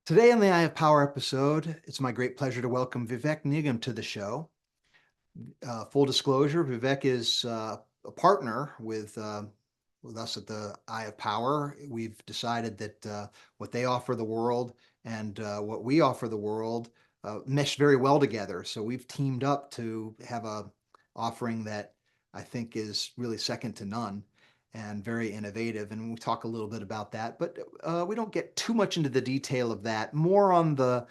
Today on the Eye of Power episode, it's my great pleasure to welcome Vivek Nigam to the show. Full disclosure, Vivek is a partner with us at the Eye of Power. We've decided that what they offer the world and what we offer the world mesh very well together. So we've teamed up to have a offering that I think is really second to none and very innovative. And we'll talk a little bit about that, but we don't get too much into the detail of that. More on the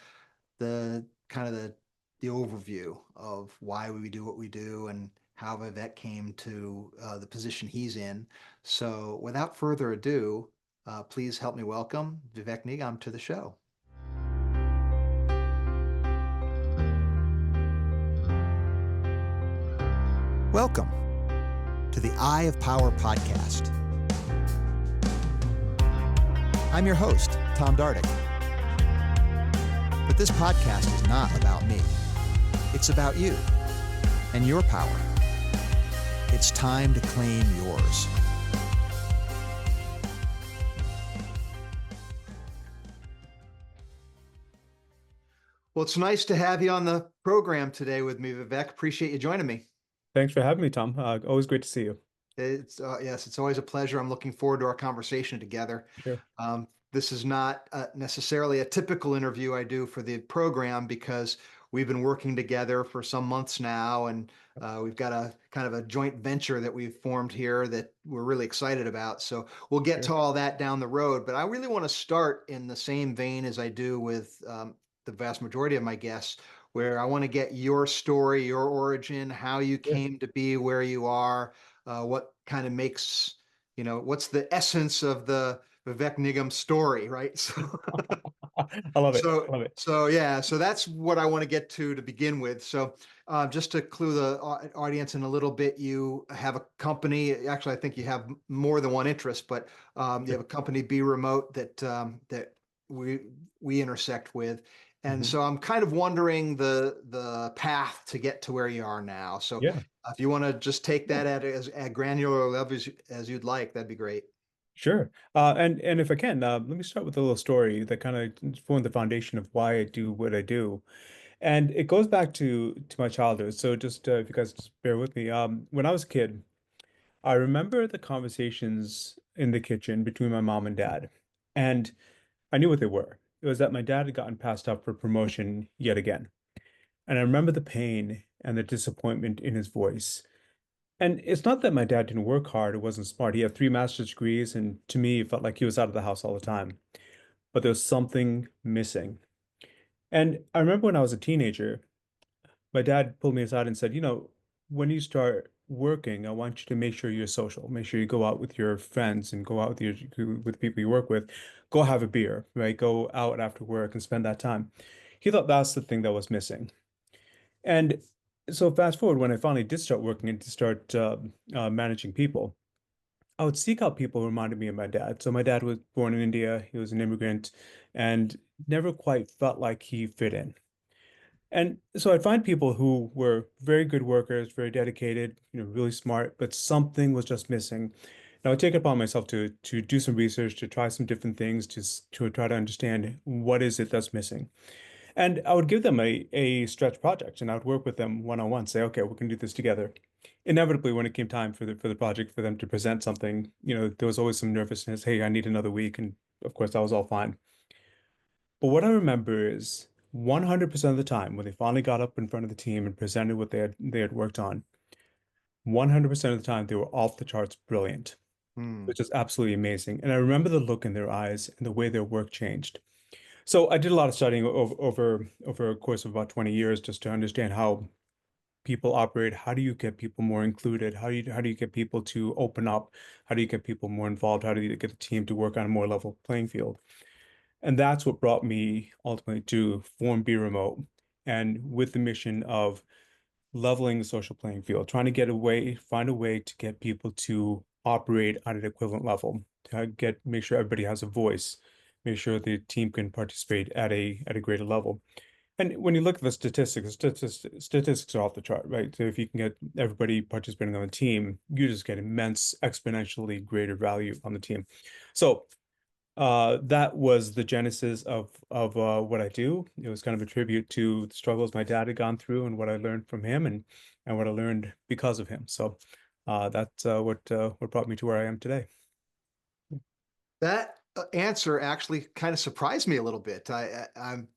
kind of the overview of why we do what we do and how Vivek came to the position he's in. So without further ado, please help me welcome Vivek Nigam to the show. Welcome to the Eye of Power podcast. I'm your host, Tom Dardick. But this podcast is not about me. It's about you and your power. It's time to claim yours. Well, it's nice to have you on the program today with me, Vivek. Appreciate you joining me. Thanks for having me, Tom. Always great to see you. Yes, it's always a pleasure. I'm looking forward to our conversation together. Sure. This is not necessarily a typical interview I do for the program because we've been working together for some months now, and we've got a kind of a joint venture that we've formed here that we're really excited about. So we'll get to all that down the road, but I really want to start in the same vein as I do with the vast majority of my guests, where I want to get your story, your origin, how you came to be where you are, what kind of makes, what's the essence of the Vivek Nigam story, right? So, I love it. I love it. So that's what I want to get to begin with. So, just to clue the audience in a little bit, you have a company. Actually, I think you have more than one interest, but you have a company, BeRemote, that we intersect with. And so I'm kind of wondering the path to get to where you are now. So if you want to just take that at as granular level as you'd like, that'd be great. Sure. And if I can, let me start with a little story that kind of formed the foundation of why I do what I do. And it goes back to my childhood. So just if you guys just bear with me, when I was a kid, I remember the conversations in the kitchen between my mom and dad. And I knew what they were. It was that my dad had gotten passed up for promotion yet again. And I remember the pain and the disappointment in his voice. And it's not that my dad didn't work hard or wasn't smart. He had three master's degrees, and to me, it felt like he was out of the house all the time. But there was something missing. And I remember when I was a teenager, my dad pulled me aside and said, when you start working, I want you to make sure you're social. Make sure you go out with your friends and go out with people you work with. Go have a beer, right? Go out after work and spend that time. He thought that's the thing that was missing. And so fast forward, when I finally did start working and to start managing people, I would seek out people who reminded me of my dad. So my dad was born in India. He was an immigrant and never quite felt like he fit in. And so I'd find people who were very good workers, very dedicated, really smart, but something was just missing. And I would take it upon myself to do some research, to try some different things, to try to understand what is it that's missing. And I would give them a stretch project, and I would work with them one on one, say, okay, we can do this together. Inevitably, when it came time for the project for them to present something, there was always some nervousness. Hey, I need another week, and of course, that was all fine. But what I remember is 100% of the time when they finally got up in front of the team and presented what they had worked on, 100% of the time they were off the charts brilliant, which is absolutely amazing. And I remember the look in their eyes and the way their work changed. So I did a lot of studying over a course of about 20 years just to understand how people operate. How do you get people more included? How do you get people to open up? How do you get people more involved? How do you get the team to work on a more level playing field? And that's what brought me ultimately to form BeRemote, and with the mission of leveling the social playing field, trying to find a way to get people to operate at an equivalent level, to make sure everybody has a voice, make sure the team can participate at a greater level. And when you look at the statistics are off the chart, right? So if you can get everybody participating on the team, you just get immense, exponentially greater value on the team. So That was the genesis of what I do. It was kind of a tribute to the struggles my dad had gone through and what I learned from him and what I learned because of him. So that's what brought me to where I am today. That answer actually kind of surprised me a little bit. I'm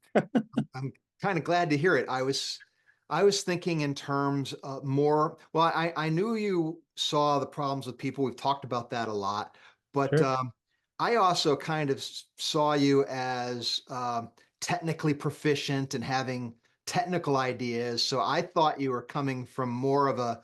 kind of glad to hear it. I was thinking in terms more. Well, I knew you saw the problems with people. We've talked about that a lot, but Sure. I also kind of saw you as technically proficient and having technical ideas. So I thought you were coming from more of a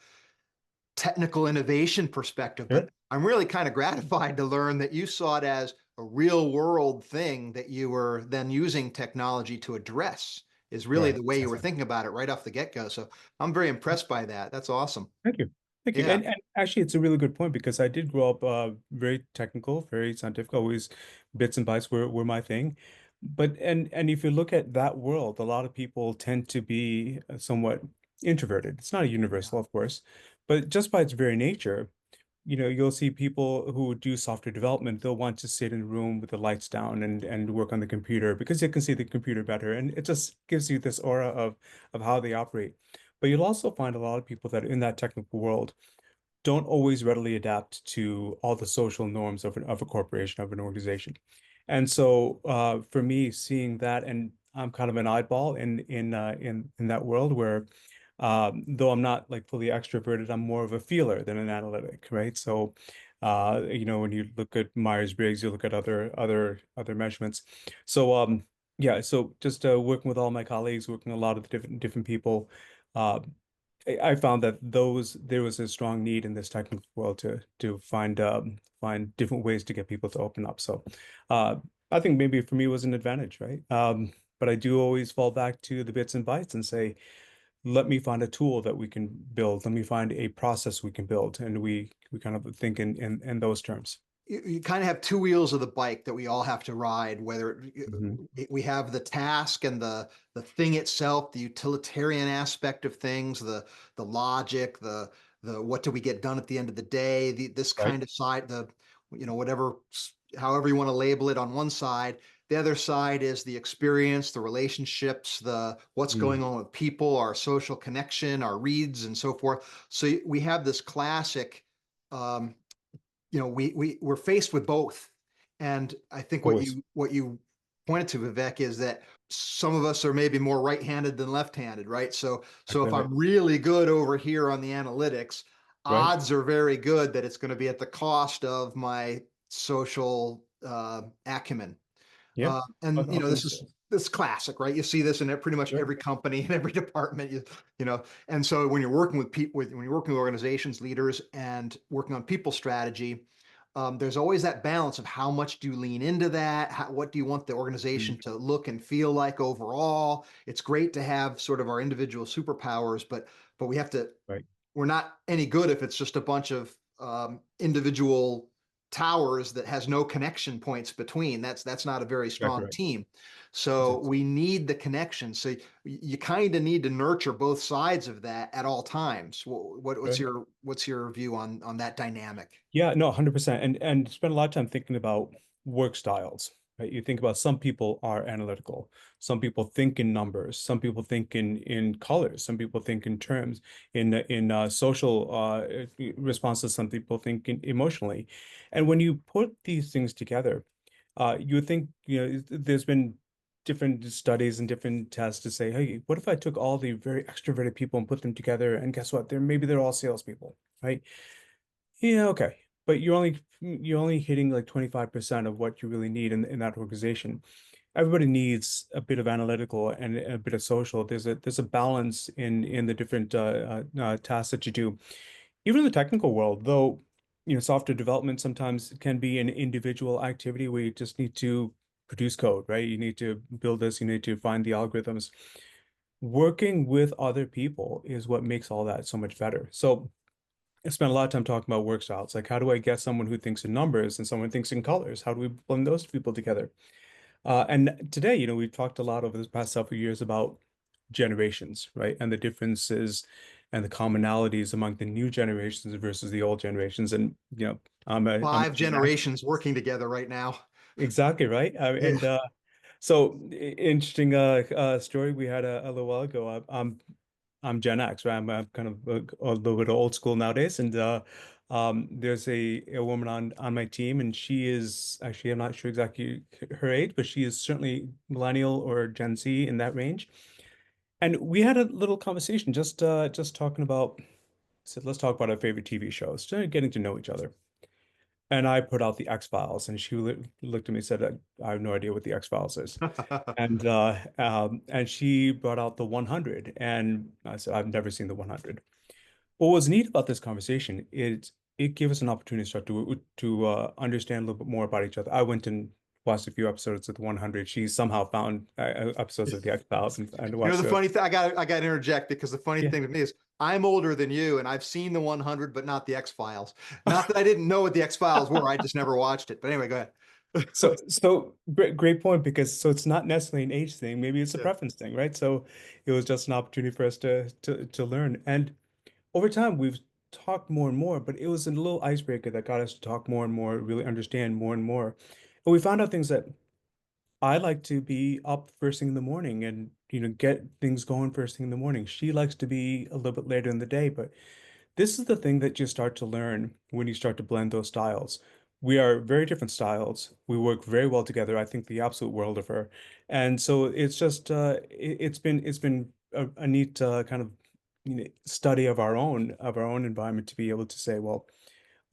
technical innovation perspective, Sure. but I'm really kind of gratified to learn that you saw it as a real world thing that you were then using technology to address is really Right. the way you were Precisely. thinking about it right off the get-go. So I'm very impressed by that. That's awesome. Thank you. Thank you. Yeah. And actually, it's a really good point because I did grow up very technical, very scientific. Always bits and bytes were my thing. But and if you look at that world, a lot of people tend to be somewhat introverted. It's not a Yeah. universal, of course, but just by its very nature, you'll see people who do software development, they'll want to sit in a room with the lights down and work on the computer because they can see the computer better. And it just gives you this aura of how they operate. But you'll also find a lot of people that are in that technical world don't always readily adapt to all the social norms of a corporation, of an organization. And so for me, seeing that, and I'm kind of an oddball in that world where though I'm not like fully extroverted, I'm more of a feeler than an analytic, right? So when you look at Myers-Briggs, you look at other measurements. So yeah, so just working with all my colleagues, working with a lot of the different people, uh, I found that there was a strong need in this technical world to find different ways to get people to open up. So uh, I think maybe for me it was an advantage, right? But I do always fall back to the bits and bytes and say, let me find a tool that we can build. Let me find a process we can build, and we kind of think in those terms. You kind of have two wheels of the bike that we all have to ride, whether Hmm. we have the task and the thing itself, the utilitarian aspect of things, the logic, the what do we get done at the end of the day, this Right. kind of side, the whatever, however you want to label it on one side. The other side is the experience, the relationships, the what's Mm. going on with people, our social connection, our reads, and so forth. So we have this classic um, we're faced with both. And I think what Always. you pointed to, Vivek, is that some of us are maybe more right-handed than left-handed, right? So Exactly if right. I'm really good over here on the analytics, Right. odds are very good that it's going to be at the cost of my social acumen. Yeah. And Often this it's is this classic, right? You see this in pretty much sure. every company and every department. And so when you're working with people, when you're working with organizations, leaders, and working on people strategy, there's always that balance of how much do you lean into that? What do you want the organization Mm. to look and feel like overall? It's great to have sort of our individual superpowers, but we have to Right. we're not any good if it's just a bunch of individual towers that has no connection points between. That's not a very Exactly strong right. team. So Precisely. we need the connection. So you kind of need to nurture both sides of that at all times. What's Sure. your view on that dynamic? Yeah, no, 100%. And spend a lot of time thinking about work styles, right? You think about some people are analytical, some people think in numbers, some people think in colors, some people think in terms, in social responses, some people think emotionally. And when you put these things together, you think, there's been different studies and different tests to say, hey, what if I took all the very extroverted people and put them together, and guess what? They're all salespeople, right? Yeah, okay. But you're only hitting like 25% of what you really need in that organization. Everybody needs a bit of analytical and a bit of social. There's a balance in the different tasks that you do. Even in the technical world, though, software development sometimes can be an individual activity where you just need to produce code, right? You need to build this, you need to find the algorithms. Working with other people is what makes all that so much better. So I spent a lot of time talking about work styles. Like, how do I get someone who thinks in numbers and someone thinks in colors? How do we blend those people together? And today, we've talked a lot over the past several years about generations, right? And the differences and the commonalities among the new generations versus the old generations. And, I'm a Five Gen X. generations working together right now. exactly right. Yeah. Interesting story we had a little while ago. I'm Gen X, right? I'm kind of a little bit old school nowadays, and there's a woman on my team, and she is actually, I'm not sure exactly her age, but she is certainly millennial or Gen Z in that range. And we had a little conversation, just talking about, said, let's talk about our favorite TV shows, started getting to know each other. And I put out the X-Files, and she looked at me and said, I have no idea what the X-Files is. And she brought out the 100, and I said, I've never seen the 100. What was neat about this conversation is it gave us an opportunity to start to understand a little bit more about each other. I went and watched a few episodes of the 100. She somehow found episodes of the X-Files and You know, watched the the funny thing, I got to interject because the funny yeah. thing to me is I'm older than you and I've seen the 100, but not the X-Files. Not that I didn't know what the X-Files were. I just never watched it. But anyway, go ahead. So great point, because so it's not necessarily an age thing. Maybe it's a Yeah. preference thing, right? So it was just an opportunity for us to learn. And over time, we've talked more and more, but it was a little icebreaker that got us to talk more and more, really understand more and more. And we found out things that I like to be up first thing in the morning and, get things going first thing in the morning. She likes to be a little bit later in the day, but this is the thing that you start to learn when you start to blend those styles. We are very different styles. We work very well together. I think the absolute world of her. And so it's just it's been a neat kind of study of our own environment to be able to say, well,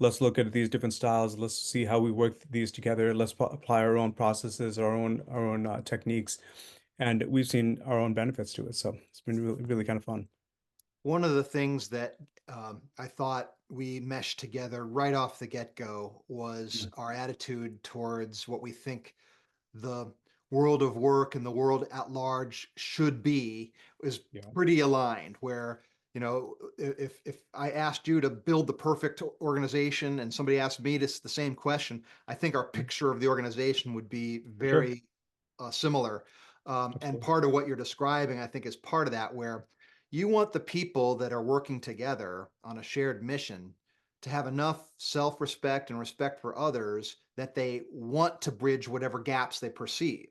let's look at these different styles. Let's see how we work these together. Let's apply our own processes, our own techniques, and we've seen our own benefits to it. So it's been really really kind of fun. One of the things that I thought we meshed together right off the get-go was Yeah. our attitude towards what we think the world of work and the world at large should be is Yeah. pretty aligned. Where, if I asked you to build the perfect organization and somebody asked me this the same question, I think our Mhm. picture of the organization would be Sure. very similar. And Absolutely. part of what you're describing, I think, is part of that, where you want the people that are working together on a shared mission to have enough self respect and respect for others that they want to bridge whatever gaps they perceive,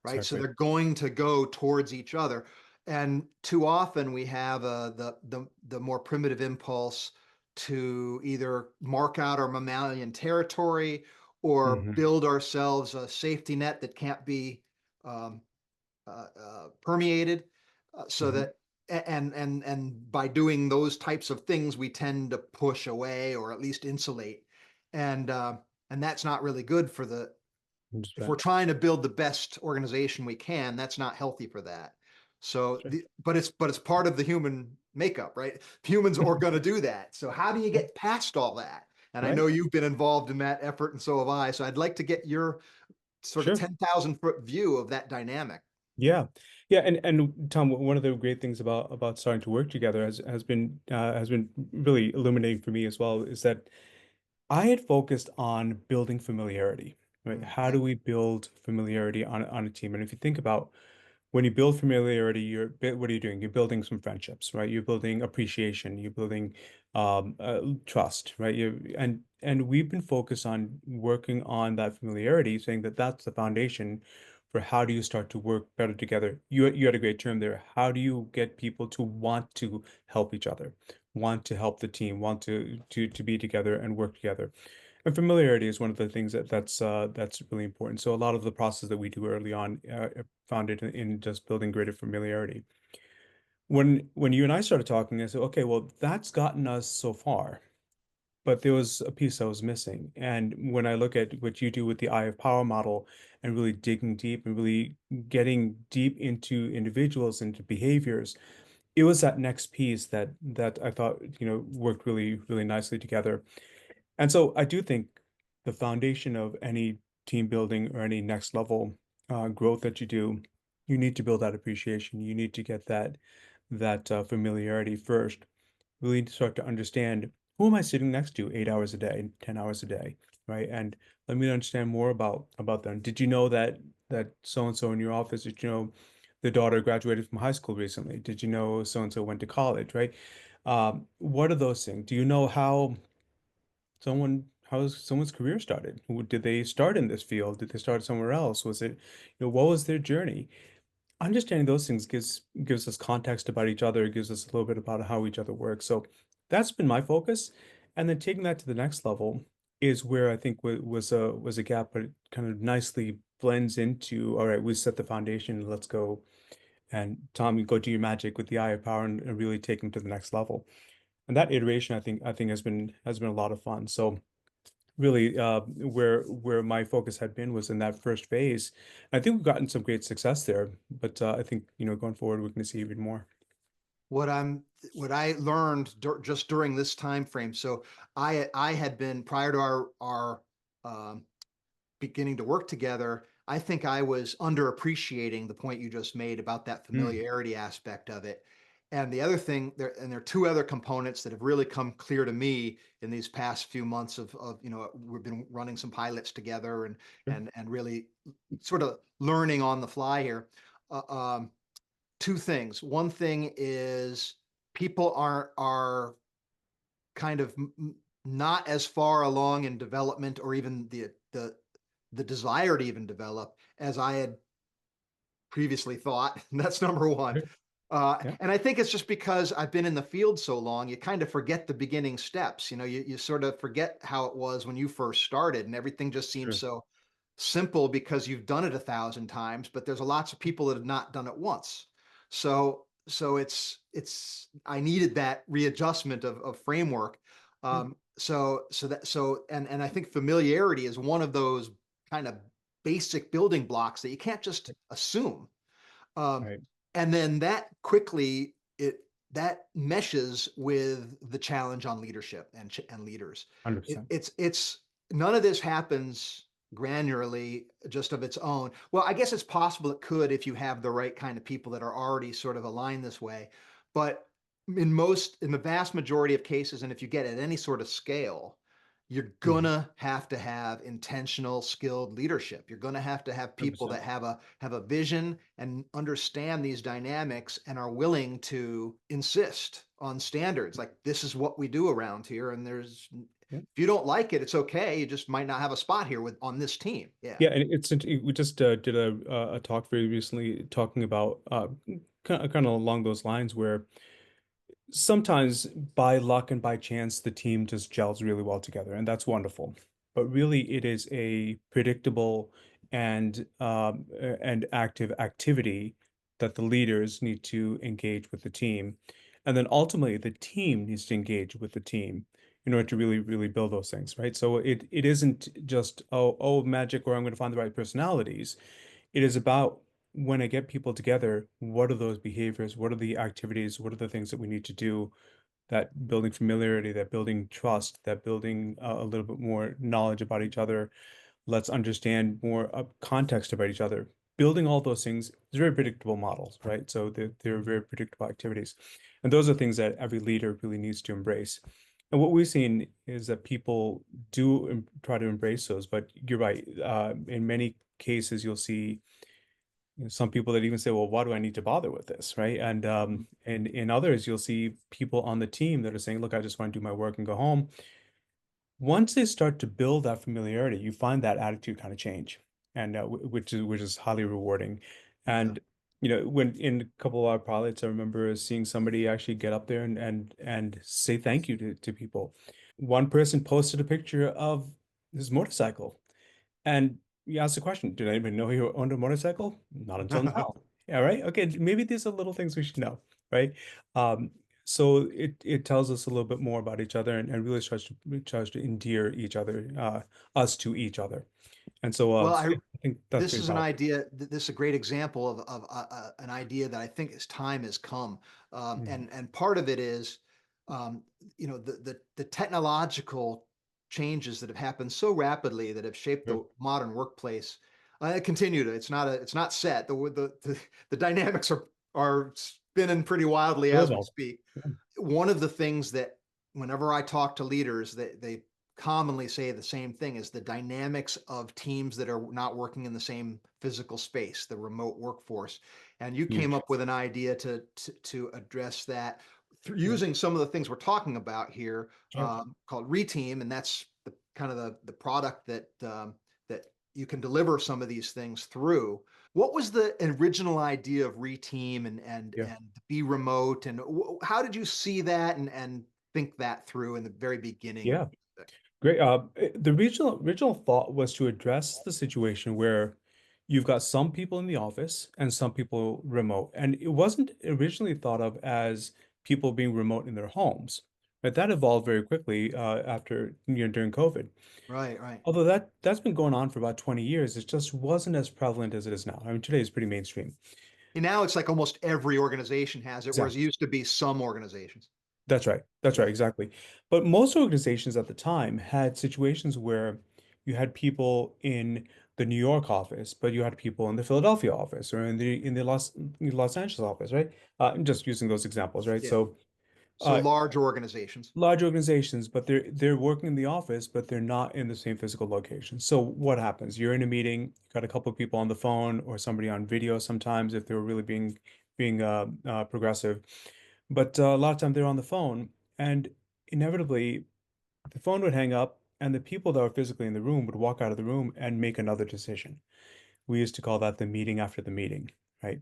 right? So Exactly. they're going to go towards each other. And too often we have the more primitive impulse to either mark out our mammalian territory or Hmm. build ourselves a safety net that can't be um, permeated, so Hmm. that and by doing those types of things, we tend to push away or at least insulate, and uh, and that's not really good for the. If we're 100%. trying to build the best organization we can, that's not healthy for that. So, Sure. but it's part of the human makeup, right? Humans are going to do that. So, how do you Yeah. get past all that? And I Right. know you've been involved in that effort, and so have I. So, I'd like to get your sort of Sure. 10,000 foot view of that dynamic. Yeah. Yeah. And Tom, one of the great things about starting to work together has been really illuminating for me as well, is that I had focused on building familiarity, right? How Okay. do we build familiarity on a team? And if you think about when you build familiarity, what are you doing? You're building some friendships, right? You're building appreciation. You're building trust, right? And we've been focused on working on that familiarity, saying that that's the foundation for how do you start to work better together. You had a great term there. How do you get people to want to help each other, want to help the team, want to be together and work together? And familiarity is one of the things that's really important. So a lot of the process that we do early on are founded in just building greater familiarity. When you and I started talking, I said, okay, well, that's gotten us so far, but there was a piece I was missing. And when I look at what you do with the Eye of Power model and really digging deep and really getting deep into individuals, into behaviors, it was that next piece that I thought, worked really, really nicely together. And so I do think the foundation of any team building or any next level growth that you do, you need to build that appreciation. You need to get that familiarity first. Really need to start to understand, who am I sitting next to 8 hours a day, 10 hours a day, right? And let me understand more about them. Did you know that so and so in your office? Did you know the daughter graduated from high school recently? Did you know so and so went to college, right? What are those things? Do you know how how someone's career started. Did they start in this field? Did they start somewhere else? Was it, what was their journey? Understanding those things gives us context about each other. It gives us a little bit about how each other works. So that's been my focus, and then taking that to the next level is where I think was a gap, but it kind of nicely blends into, all right, we set the foundation. Let's go, and Tom, you go do your magic with the eye of power, and really take them to the next level. And that iteration, I think has been a lot of fun. So really, where my focus had been was in that first phase. I think we've gotten some great success there, but I think, going forward, we're going to see even more. What I'm what I learned just during this time frame. So I had been prior to our um, beginning to work together. I think I was underappreciating the point you just made about that Mm, familiarity aspect of it. And the other thing there are two other components that have really come clear to me in these past few months of we've been running some pilots together and sure. and really sort of learning on the fly here. Uh, um, Two things. One thing is people are kind of not as far along in development or even the desire to even develop as I had previously thought. That's number one. Sure. Yeah, And I think it's just because I've been in the field so long, you kind of forget the beginning steps. You sort of forget how it was when you first started, and everything just seems sure. so simple because you've done it 1,000 times. But there's lots of people that have not done it once. So it's I needed that readjustment of framework. Yeah, And I think familiarity is one of those kind of basic building blocks that you can't just assume. Um, right. and then that quickly it that meshes with the challenge on leadership and leaders. 100%. It's none of this happens granularly just of its own. Well, I guess it's possible it could if you have the right kind of people that are already sort of aligned this way. But in the vast majority of cases, and if you get at any sort of scale, you're Mhm. gonna have to have intentional, skilled leadership. You're gonna to have people 100%. that have a vision and understand these dynamics and are willing to insist on standards. Like this is what we do around here, and there's Yeah. if you don't like it, it's okay. You just might not have a spot here with on this team. Yeah. Yeah, and we just did a talk very recently talking about kind of along those lines where sometimes by luck and by chance the team just gels really well together, and that's wonderful. But really, it is a predictable and active activity that the leaders need to engage with the team, and then ultimately the team needs to engage with the team in order to really build those things, right? So it isn't just magic, or I'm going to find the right personalities. It is about, when I get people together, what are those behaviors? What are the activities? What are the things that we need to do, that building familiarity, that building trust, that building a little bit more knowledge about each other. Let's understand more context about each other. Building all those things is very predictable models, right? So they're very predictable activities. And those are things that every leader really needs to embrace. And what we've seen is that people do try to embrace those, but you're right. In many cases, you'll see some people that even say, well, why do I need to bother with this? Right. And in others, you'll see people on the team that are saying, look, I just want to do my work and go home. Once they start to build that familiarity, you find that attitude kind of change, and which is highly rewarding. Yeah. And when in a couple of our pilots, I remember seeing somebody actually get up there and say thank you to people. One person posted a picture of his motorcycle, and you ask the question, did anybody know he owned a motorcycle? Not until now. Yeah, right. Okay, maybe these are little things we should know, right? Um, so it tells us a little bit more about each other, and really tries to endear each other, us to each other. And so, Well, so yeah, I think that's this very is an powerful. idea. This is a great example of an idea that I think as time has come, Mhm. and part of it is, um, the technological changes that have happened so rapidly that have shaped Sure. the modern workplace. Continue to. It's not set. The dynamics are spinning pretty wildly It as we well. speak. Yeah. One of the things that whenever I talk to leaders, they commonly say the same thing is the dynamics of teams that are not working in the same physical space, the remote workforce. And you came Huge. up with an idea to address that through Yeah. using some of the things we're talking about here, Sure. called ReTeam, and that's kind of the product that you can deliver some of these things through. What was the original idea of ReTeam Yeah. and BeRemote, and how did you see that and think that through in the very beginning? Yeah. Great. The original thought was to address the situation where you've got some people in the office and some people remote, and it wasn't originally thought of as people being remote in their homes. But that evolved very quickly after during COVID. Right, right. Although that's been going on for about 20 years, it just wasn't as prevalent as it is now. I mean, today is pretty mainstream. And now it's like almost every organization has it, whereas it Exactly. used to be some organizations. That's right. That's right, Yeah. exactly. But most organizations at the time had situations where you had people in the New York office, but you had people in the Philadelphia office or in the Los Angeles office, right? I'm just using those examples, right? Yeah. So So uh, large organizations. large organizations, but they're working in the office, but they're not in the same physical location. So what happens? You're in a meeting, you got a couple of people on the phone or somebody on video sometimes if they're really being progressive. But a lot of time they're on the phone, and inevitably the phone would hang up, and the people that were physically in the room would walk out of the room and make another decision. We used to call that the meeting after the meeting, right?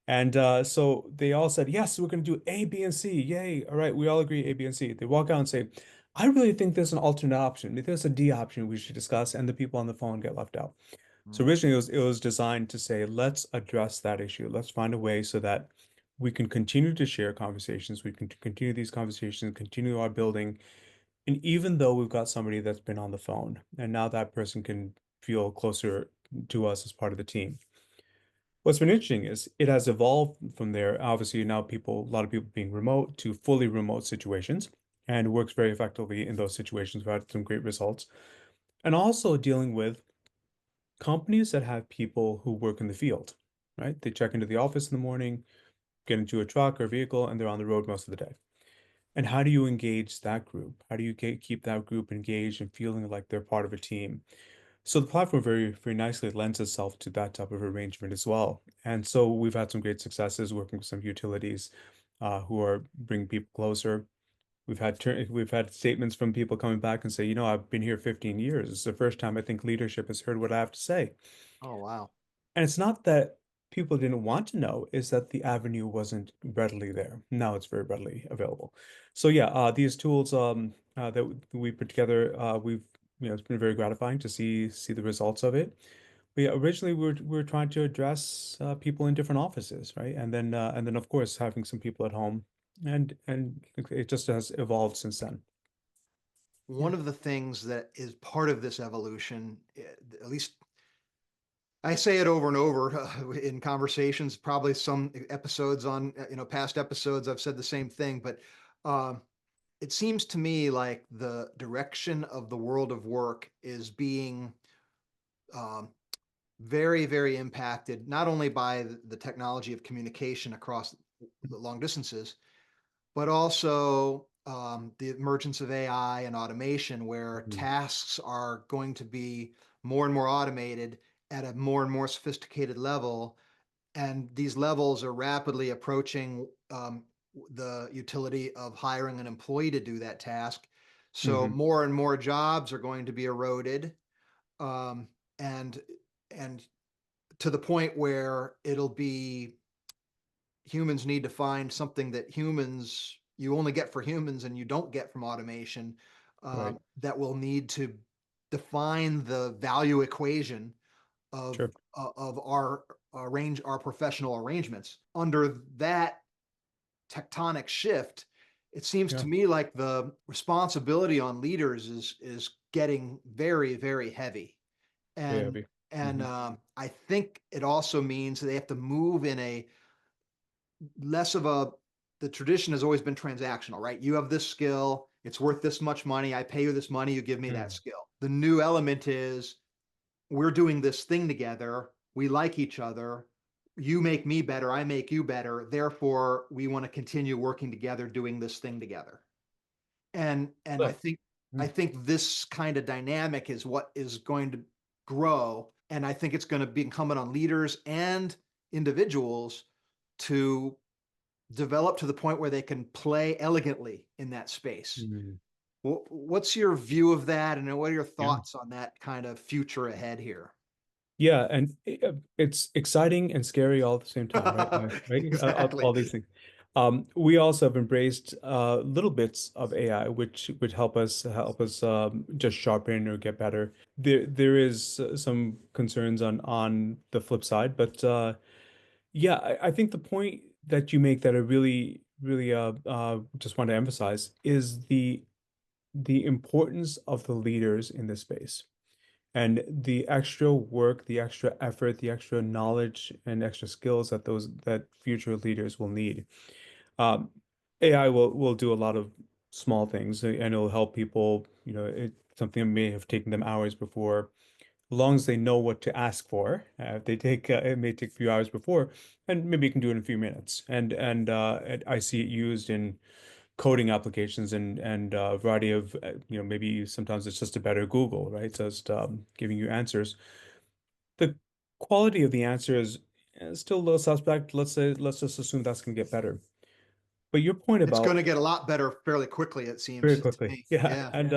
And so they all said, yes, we're going to do A, B, and C. Yay. All right. We all agree A, B, and C. They walk out and say, I really think there's an alternate option. If there's a D option we should discuss, and the people on the phone get left out. So Mm. originally it was designed to say, let's address that issue. Let's find a way so that we can continue to share conversations. We can continue these conversations, continue our building. And even though we've got somebody that's been on the phone, and now that person can feel closer to us as part of the team. What's been interesting is it has evolved from there. Obviously, now a lot of people being remote to fully remote situations, and works very effectively in those situations. We've had some great results. And also dealing with companies that have people who work in the field, right? They check into the office in the morning, get into a truck or vehicle, and they're on the road most of the day. And how do you engage that group? How do you keep that group engaged and feeling like they're part of a team? So the platform very, very nicely lends itself to that type of arrangement as well. And so we've had some great successes working with some utilities who are bringing people closer. We've had statements from people coming back and say, I've been here 15 years. It's the first time I think leadership has heard what I have to say. Oh, wow. And it's not that people didn't want to know, is that the avenue wasn't readily there. Now it's very readily available. So yeah, these tools that we put together, it's been very gratifying to see the results of it. But yeah, originally we were trying to address people in different offices, right? And then of course having some people at home, and it just has evolved since then. Yeah. One of the things that is part of this evolution, at least I say it over and over in conversations, probably some episodes on, past episodes, I've said the same thing, but uh, it seems to me like the direction of the world of work is being um, very, very impacted, not only by the technology of communication across the long distances, but also the emergence of AI and automation, where Mhm. tasks are going to be more and more automated at a more and more sophisticated level. And these levels are rapidly approaching the utility of hiring an employee to do that task. So Hmm. more and more jobs are going to be eroded, um, and and to the point where it'll be humans need to find something that humans you only get for humans and you don't get from automation, Right. that will need to define the value equation Sure. of our professional arrangements. Under that tectonic shift, it seems Yeah. to me like the responsibility on leaders is getting very, very heavy. Very and heavy. and Hmm. I think it also means they have to move in a less of a the tradition has always been transactional, right? You have this skill, it's worth this much money, I pay you this money, you give me that Mm. skill. The new element is we're doing this thing together, we like each other, you make me better, I make you better, therefore we want to continue working together doing this thing together. And I But think I mm, think this kind of dynamic is what is going to grow, and I think it's going to be incumbent on leaders and individuals to develop to the point where they can play elegantly in that space. mm. What's your view of that, and what are your Yeah. thoughts on that kind of future ahead here? Yeah, and it's exciting and scary all at the same time, right? Right? Exactly. All these things. We also have embraced little bits of AI, which would help us just sharpen or get better. There is some concerns on the flip side, but yeah, I think the point that you make that I really just want to emphasize is the importance of the leaders in this space. And the extra work, the extra effort, the extra knowledge and extra skills that future leaders will need. Um, AI will do a lot of small things and it'll help people, something that may have taken them hours before, as long as they know what to ask for. If they take it may take a few hours before, and maybe you can do it in a few minutes. And I see it used in coding applications and a variety of maybe sometimes it's just a better Google, right? Just giving you answers. The quality of the answer is still a little suspect. Let's just assume that's going to get better. But your point It's about going to get a lot better fairly quickly, it very seems to quickly, me. yeah, Yeah, and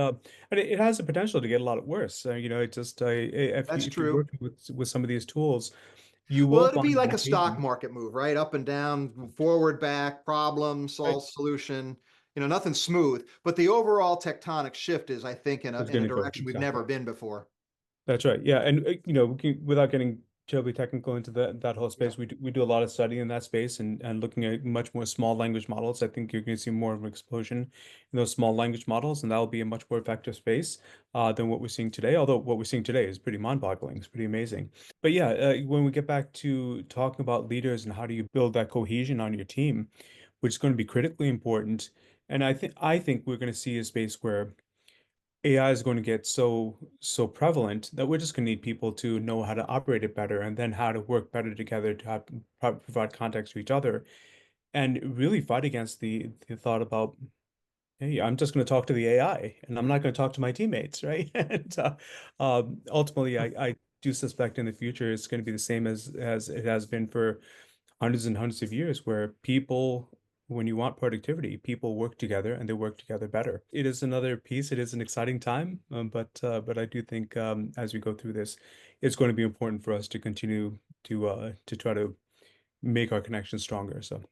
it has the potential to get a lot worse. It just that's if you true. work with some of these tools, you Well, will it'd be find like on a stock occasion market move, right? Up and down, forward, back, problem, right, solve, solution. Nothing smooth, but the overall tectonic shift is, I think, in a it's in going a to go direction we've exactly. never been before. That's right. Yeah, and without getting terribly technical into that whole Yeah. space, we do a lot of study in that space and looking at much more small language models. I think you're going to see more of an explosion in those small language models, and that'll be a much more effective space than what we're seeing today. Although what we're seeing today is pretty mind-boggling. It's pretty amazing. But yeah, when we get back to talking about leaders and how do you build that cohesion on your team, which is going to be critically important, and I think we're going to see a space where AI is going to get so prevalent that we're just going to need people to know how to operate it better and then how to work better together to provide context to each other and really fight against the thought about, hey, I'm just going to talk to the AI and I'm not going to talk to my teammates, right? And ultimately, I do suspect in the future it's going to be the same as it has been for hundreds and hundreds of years, where people, when you want productivity, people work together and they work together better. It is another piece. It is an exciting time, but I do think as we go through this, it's going to be important for us to continue to try to make our connections stronger. So,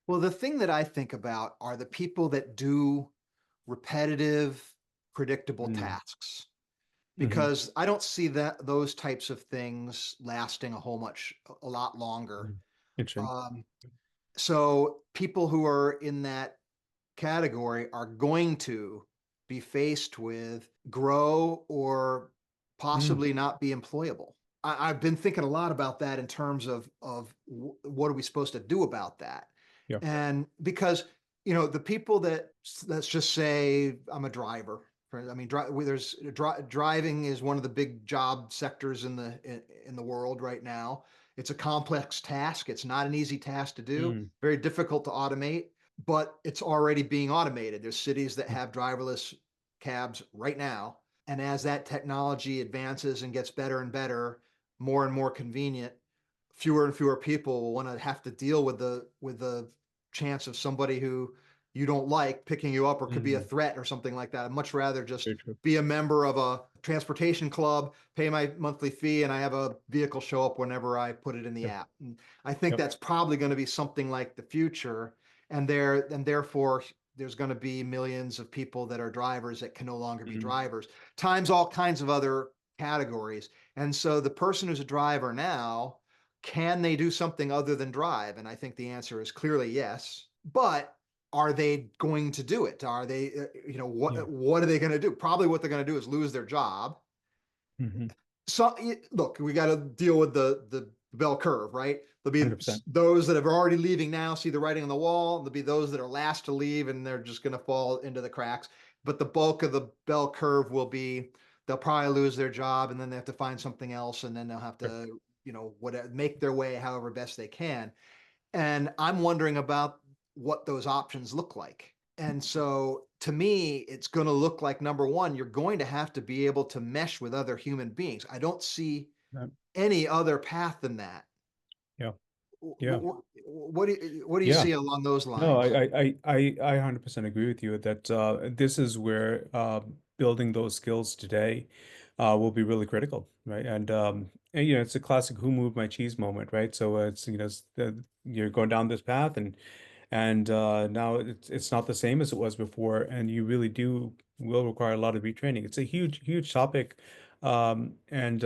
Well, the thing that I think about are the people that do repetitive, predictable mm, tasks, hmm, because I don't see that those types of things lasting a lot longer. mm. Interesting. Um, so people who are in that category are going to be faced with grow or Mm, possibly not be employable. I've been thinking a lot about that in terms of what are we supposed to do about that, yeah. and because the people that, let's just say I'm a driver. I mean, driving is one of the big job sectors in the world right now. It's a complex task. It's not an easy task to do. Mm, Very difficult to automate, but it's already being automated. There's cities that have driverless cabs right now. And as that technology advances and gets better and better, more and more convenient, fewer and fewer people will want to have to deal with the chance of somebody who you don't like picking you up or could be a mm, threat or something like that. I'd much rather just very true. be a member of a transportation club, pay my monthly fee, and I have a vehicle show up whenever I put it in the Yeah. app. And I think Yep. that's probably going to be something like the future, and therefore there's going to be millions of people that are drivers that can no longer be Mm, drivers, times all kinds of other categories. And so the person who's a driver now, can they do something other than drive? And I think the answer is clearly yes. But are they going to do it? Are they, yeah. what are they going to do? Probably what they're going to do is lose their job. Hmm. So look, we got to deal with the bell curve, right? There'll be 100%. those that are already leaving now, see the writing on the wall. There'll be those that are last to leave, and they're just going to fall into the cracks. But the bulk of the bell curve will be, they'll probably lose their job, and then they have to find something else, and then they'll have Yep. to, whatever, make their way however best they can. And I'm wondering about what those options look like. And so to me, it's going to look like, number one, you're going to have to be able to mesh with other human beings. I don't see Yeah. any other path than that. Yeah. Yeah. What do you Yeah. see along those No, lines? I 100% agree with you that this is where building those skills today will be really critical, right? And it's a classic "Who moved my cheese" moment, right? So you're going down this path, and now it's not the same as it was before, and you really do will require a lot of retraining. It's a huge topic, and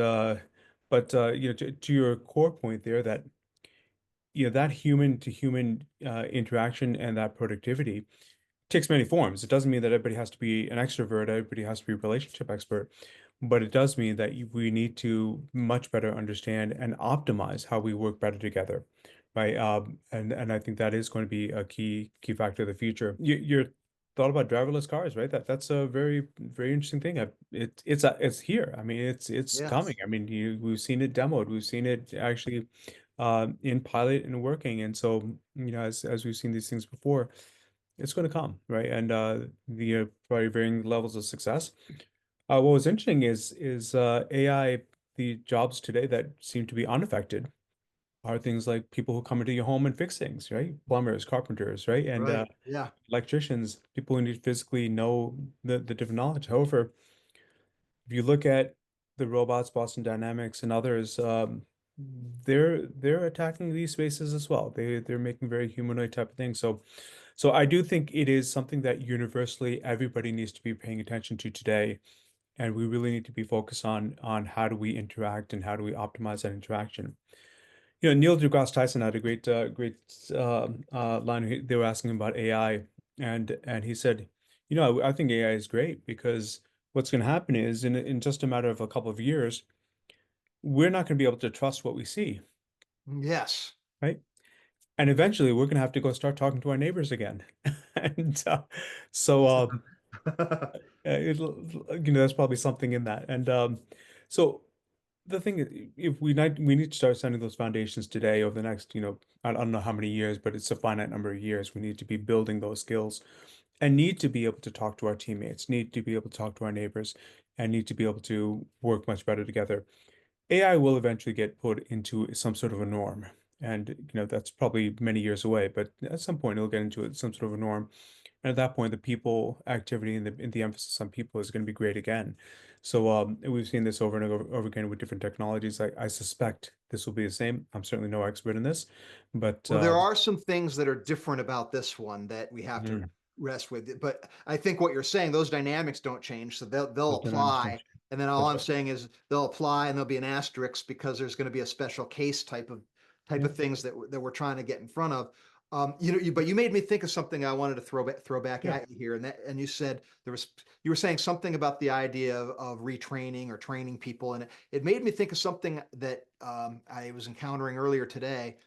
but to your core point there that that human to human interaction and that productivity takes many forms. It doesn't mean that everybody has to be an extrovert, everybody has to be a relationship expert, but it does mean that we need to much better understand and optimize how we work better together, right? And I think that is going to be a key factor of the future. You're thought about driverless cars, right? That's a very interesting thing. It's here. I mean, it's coming. Yes. I mean, we've seen it demoed, we've seen it actually in pilot and working, and so as we've seen these things before, it's going to come, right? And the probably varying levels of success. What was interesting is AI. The jobs today that seem to be unaffected are things like people who come into your home and fix things, right? Plumbers, carpenters, right? And Right. Yeah. electricians, people who need to physically know the different knowledge. However, if you look at the robots, Boston Dynamics, and others, they're attacking these spaces as well. They're making very humanoid type of things. So I do think it is something that universally everybody needs to be paying attention to today, and we really need to be focused on how do we interact and how do we optimize that interaction. Neil deGrasse Tyson had a great line. They were asking him about AI, and he said, I think AI is great because what's going to happen is in just a matter of a couple of years, we're not going to be able to trust what we see, Yes. right? And eventually, we're going to have to go start talking to our neighbors again, and so that's probably something in that. And so the thing is, if we need to start setting those foundations today over the next, I don't know how many years, but it's a finite number of years. We need to be building those skills and need to be able to talk to our teammates, need to be able to talk to our neighbors, and need to be able to work much better together. AI will eventually get put into some sort of a norm. And that's probably many years away, but at some point it'll get into some sort of a norm. And at that point, the people activity and the emphasis on people is going to be great again. So we've seen this over and over again with different technologies. I suspect this will be the same. I'm certainly no expert in this, but Well, there are some things that are different about this one that we have to mm, rest with. But I think what you're saying, those dynamics don't change, so they'll those dynamics apply. change. And then all That's I'm right. saying is they'll apply, and there'll be an asterisk because there's going to be a special case type Yeah. of things that we're trying to get in front of. But you made me think of something I wanted to throw back Yeah. at you here, and you said you were saying something about the idea of retraining or training people, and it made me think of something that I was encountering earlier today,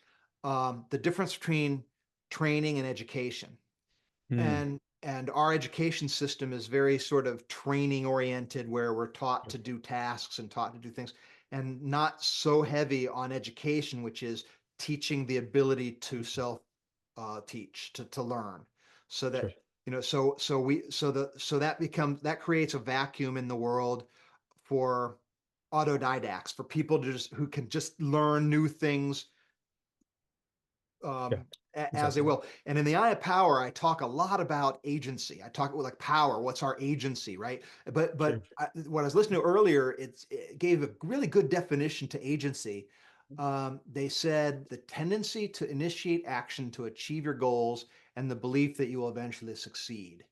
the difference between training and education. Mm, And our education system is very sort of training oriented, where we're taught sure. to do tasks and taught to do things, and not so heavy on education, which is teaching the ability to self teach, to learn, so Sure. that that creates a vacuum in the world for autodidacts, for people who can just learn new things Yeah. as they Exactly. will. And in the Eye of Power, I talk a lot about agency. I talk like power. What's our agency, right? Sure. What I was listening to earlier, it gave a really good definition to agency. They said the tendency to initiate action to achieve your goals and the belief that you will eventually succeed.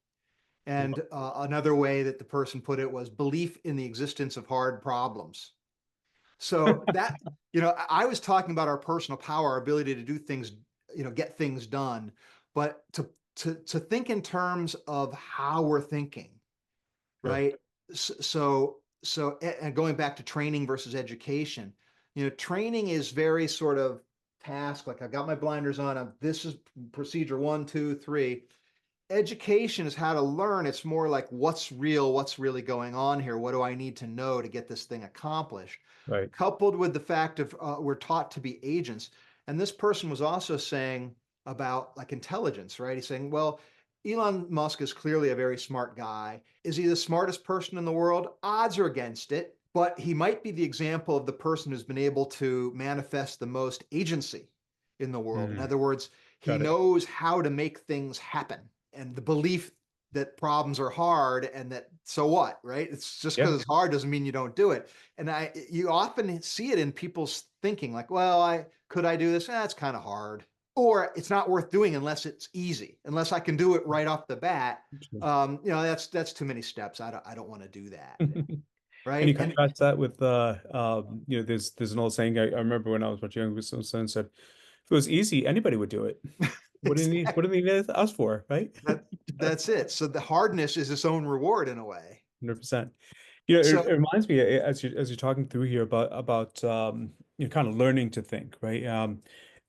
Wow. And another way that the person put it was belief in the existence of hard problems. So that, I was talking about our personal power, our ability to do things, get things done, but to think in terms of how we're thinking, Sure. right? And going back to training versus education, training is very sort of task, like I've got my blinders on, this is procedure one, two, three. Education is how to learn. It's more like what's real, what's really going on here. What do I need to know to get this thing accomplished? Right. Coupled with the fact of we're taught to be agents. And this person was also saying about like intelligence, right? He's saying, well, Elon Musk is clearly a very smart guy. Is he the smartest person in the world? Odds are against it, but he might be the example of the person who's been able to manifest the most agency in the world. In Mm, other words, he got it. knows how to make things happen. And the belief that problems are hard and that so what, right? It's just Yeah. because it's hard doesn't mean you don't do it. And you often see it in people's thinking, like, well, I do this? It's kind of hard, or it's not worth doing unless it's easy, unless I can do it right off the bat. That's too many steps. I don't want to do that, And you right? And contrast that with there's an old saying I remember when I was much younger, someone said, if it was easy, anybody would do it. What do exactly they need us for, right? that's it. So the hardness is its own reward in a way. 100%. It So reminds me as you're talking through here about kind of learning to think, right?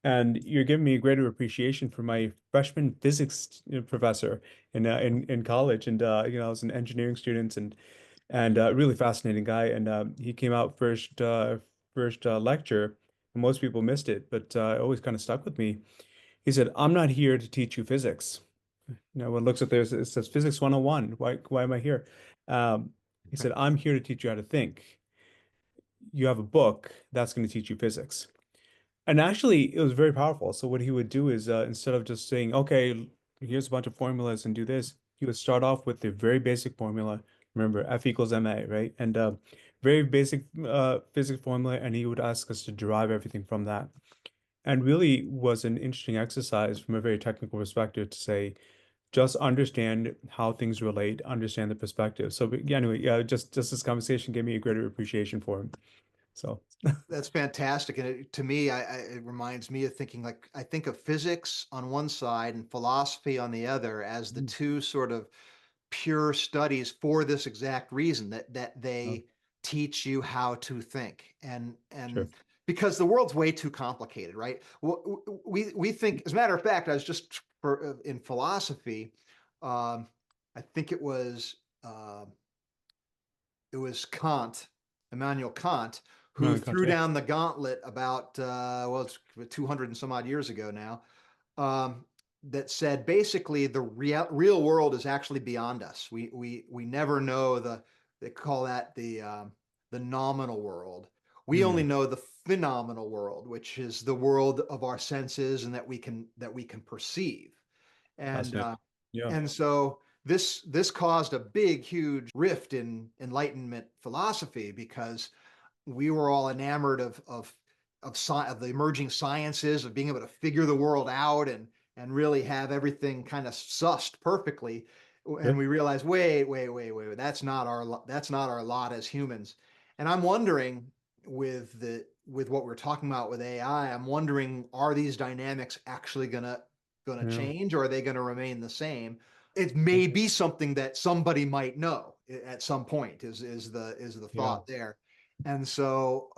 And you're giving me a greater appreciation for my freshman physics professor in college, and I was an engineering student, and really fascinating guy. And he came out first lecture, and most people missed it, but it always kind of stuck with me. He said, "I'm not here to teach you physics." One looks at this, it says Physics 101. Why am I here? Um, he said, "I'm here to teach you how to think. You have a book that's going to teach you physics." And actually, it was very powerful. So what he would do is instead of just saying, "Okay, here's a bunch of formulas and do this," he would start off with the very basic formula. Remember, F equals ma, right? And very basic physics formula, and he would ask us to derive everything from that. And really was an interesting exercise from a very technical perspective to say, just understand how things relate, understand the perspective. So, but yeah, anyway, yeah, just this conversation gave me a greater appreciation for him. So, that's fantastic. And to me, it reminds me of thinking, like, I think of physics on one side and philosophy on the other as the mm, two sort of pure studies for this exact reason, that oh, they teach you how to think. sure. And because the world's way too complicated, right? We think, as a matter of fact, I was just in philosophy. um, I think it was Kant, Immanuel Kant, who No, threw gotcha. down the gauntlet about it's 200 and some odd years ago now, that said basically the real world is actually beyond us. We never know they call that the nominal world. We only Mm, know the phenomenal world, which is the world of our senses and that we can perceive. And fascinating. Yeah. so this caused a big, huge rift in Enlightenment philosophy, because we were all enamored of the emerging sciences, of being able to figure the world out and really have everything kind of sussed perfectly. And Sure. we realized, wait, that's not our lot as humans. And I'm wondering, with what we're talking about with AI, I'm wondering, are these dynamics actually gonna Yeah. change, or are they gonna remain the same? It Yeah. may be something that somebody might know at some point, is the Yeah. thought there. And so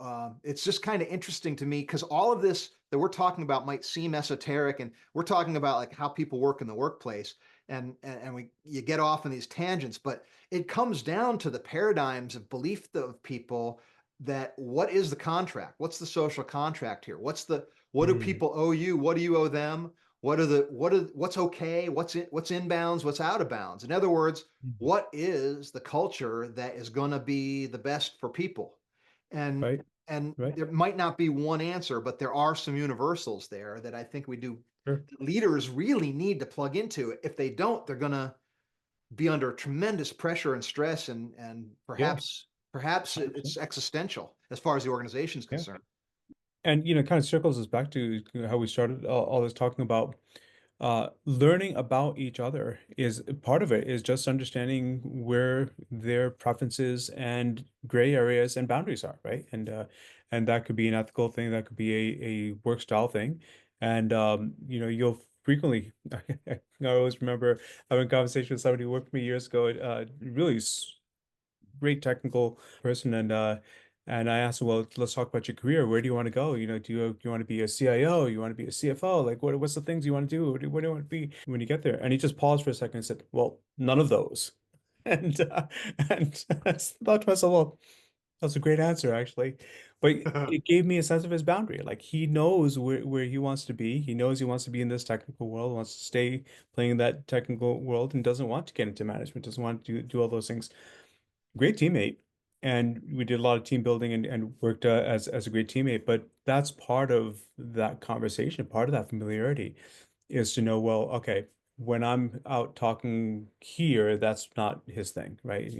it's just kind of interesting to me, because all of this that we're talking about might seem esoteric, and we're talking about like how people work in the workplace, and we you get off in these tangents, but it comes down to the paradigms of belief of people, that what is the contract? What's the social contract here? What do Mm, people owe you? What do you owe them? What's okay? What's inbounds? What's out of bounds? In other words, mm. what is the culture that is going to be the best for people? and Right. and Right. there might not be one answer, but there are some universals there that I think Sure. leaders really need to plug into. If they don't, they're going to be under tremendous pressure and stress, and Yeah. perhaps it's 100%. existential as far as the organization is Yeah. concerned. And kind of circles us back to how we started all this talking about learning about each other is part of it is just understanding where their preferences and gray areas and boundaries are, right? And that could be an ethical thing, that could be a work style thing. And you'll frequently I always remember having a conversation with somebody who worked for me years ago, really great technical person, and I asked him, well, let's talk about your career. Where do you want to go? Do you want to be a CIO? You want to be a CFO? Like, what's the things you want to do? What do you want to be when you get there? And he just paused for a second and said, well, none of those. And I thought to myself, well, that's a great answer, actually. But it gave me a sense of his boundary. Like he knows where he wants to be. He knows he wants to be in this technical world, wants to stay playing in that technical world, and doesn't want to get into management, doesn't want to do all those things. Great teammate. and we did a lot of team building and worked as a great teammate. But that's part of that conversation, part of that familiarity is to know, well, okay, when I'm out talking here, that's not his thing, right?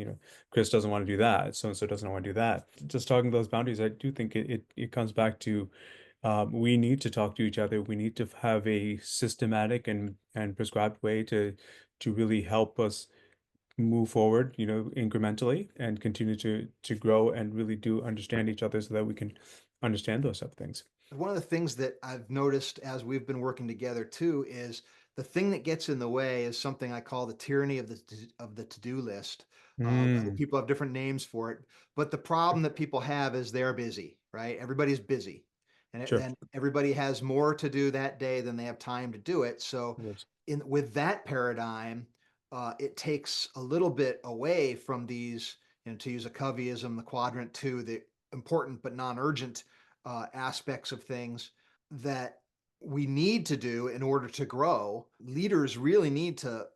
Chris doesn't want to do that, so and so doesn't want to do that. Just talking those boundaries, I do think it comes back to we need to talk to each other. We need to have a systematic and prescribed way to really help us move forward, incrementally and continue to grow and really do understand each other so that we can understand those type of things. One of the things that I've noticed as we've been working together too is the thing that gets in the way is something I call the tyranny of the to-do list. Mm, People have different names for it, but the problem that people have is they're busy, right? Everybody's busy, sure. and everybody has more to do that day than they have time to do it. So, Yes. in with that paradigm, it takes a little bit away from these, to use a Coveyism, the quadrant two, the important but non-urgent aspects of things that we need to do in order to grow. Leaders really need to